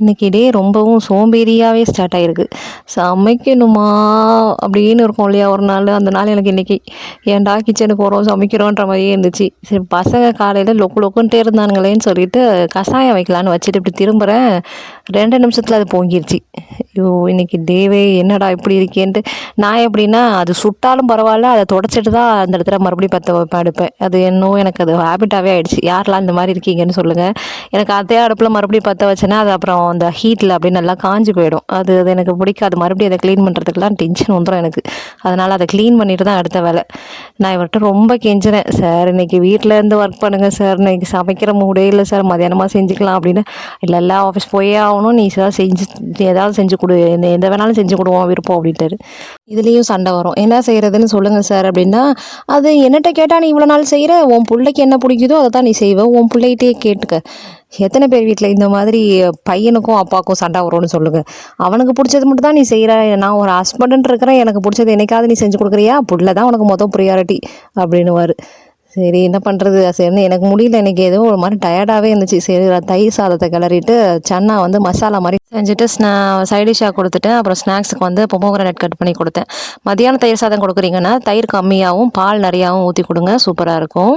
இன்னைக்கு டே ரொம்பவும் சோம்பேறியாகவே ஸ்டார்ட் ஆகிருக்கு. சமைக்கணுமா அப்படின்னு இருக்கும் இல்லையா ஒரு நாள். அந்த நாள் எனக்கு இன்றைக்கி ஏன்டா கிச்சனுக்கு போகிறோம் சமைக்கிறோன்ற மாதிரியே இருந்துச்சு. சரி பசங்க காலையில் லொக்கு லொக்குன்ட்டே இருந்தானுங்களேன்னு சொல்லிட்டு கஷாயம் வைக்கலான்னு வச்சுட்டு இப்படி திரும்புகிறேன். 2 நிமிஷத்தில் அது பொங்கிருச்சு. ஐயோ இன்னைக்கு டேவே என்னடா இப்படி இருக்கேன்ட்டு. நான் எப்படின்னா அது சுட்டாலும் பரவாயில்ல, அதை தொடச்சிட்டு தான் அந்த இடத்துல மறுபடியும் பற்ற வைப்பேன் அடுப்பேன். அது என்னவோ எனக்கு அது ஹேபிட்டாகவே ஆகிடுச்சு. யாரெல்லாம் இந்த மாதிரி இருக்கீங்கன்னு சொல்லுங்கள். எனக்கு அதே அடுப்பில் மறுபடியும் பற்ற வச்சேன்னா அது அப்புறம் அந்த ஹீட்டில் அப்படியே நல்லா காஞ்சு போயிடும். அது அது எனக்கு பிடிக்காது. மறுபடியும் அதை க்ளீன் பண்ணுறதுக்குலாம் டென்ஷன் வந்துடும் எனக்கு. அதனால் அதை க்ளீன் பண்ணிட்டு தான் அடுத்த வேலை. நான் இவர்கிட்ட ரொம்ப கெஞ்சினேன், சார் இன்னைக்கு வீட்டில் இருந்து ஒர்க் பண்ணுங்கள் சார், இன்னைக்கு சமைக்கிற மூடே இல்லை சார், மதியானமாக செஞ்சுக்கலாம் அப்படின்னு. இல்லை இல்லை ஆஃபீஸ் போயே ஆகணும், நீ ஏதாவது செஞ்சு கொடு, எந்த வேணாலும் செஞ்சு கொடுவோம் விருப்பம் அப்படின்ட்டாரு. இதுலேயும் சண்டை வரும். என்ன செய்கிறதுன்னு சொல்லுங்கள் சார் அப்படின்னா, அது என்னட்ட கேட்டால் நீ இவ்வளோ நாள் செய்கிற, உன் பிள்ளைக்கு என்ன பிடிக்குதோ அதை தான் நீ செய்வ, உன் பிள்ளைகிட்டே கேட்டுக்க. எத்தனை பேர் வீட்டில் இந்த மாதிரி பையனுக்கும் அப்பாவுக்கும் சண்டை வரும்னு சொல்லுங்கள். அவனுக்கு பிடிச்சது மட்டும் தான் நீ செய்கிற, நான் ஒரு ஹஸ்பண்டுன்னு இருக்கிறேன், எனக்கு பிடிச்சது என்னைக்காவது நீ செஞ்சு கொடுக்குறியா, புள்ள தான் உனக்கு மொதல் ப்ரியாரிட்டி அப்படின்னுவார். சரி என்ன பண்ணுறது, சரி எனக்கு முடியல, எனக்கு ஏதோ ஒரு மாதிரி டயர்டாகவே இருந்துச்சு. சரி தயிர் சாதத்தை கிளறிட்டு சன்னா வந்து மசாலா மாதிரி செஞ்சுட்டு சைடிஷாக கொடுத்துட்டேன். அப்புறம் ஸ்நாக்ஸுக்கு வந்து பொமோகிரானேட் கட் பண்ணி கொடுத்தேன். மதியானம் தயிர் சாதம் கொடுக்குறீங்கன்னா தயிர் கம்மியாகவும் பால் நிறையாவும் ஊற்றி கொடுங்க, சூப்பராக இருக்கும்.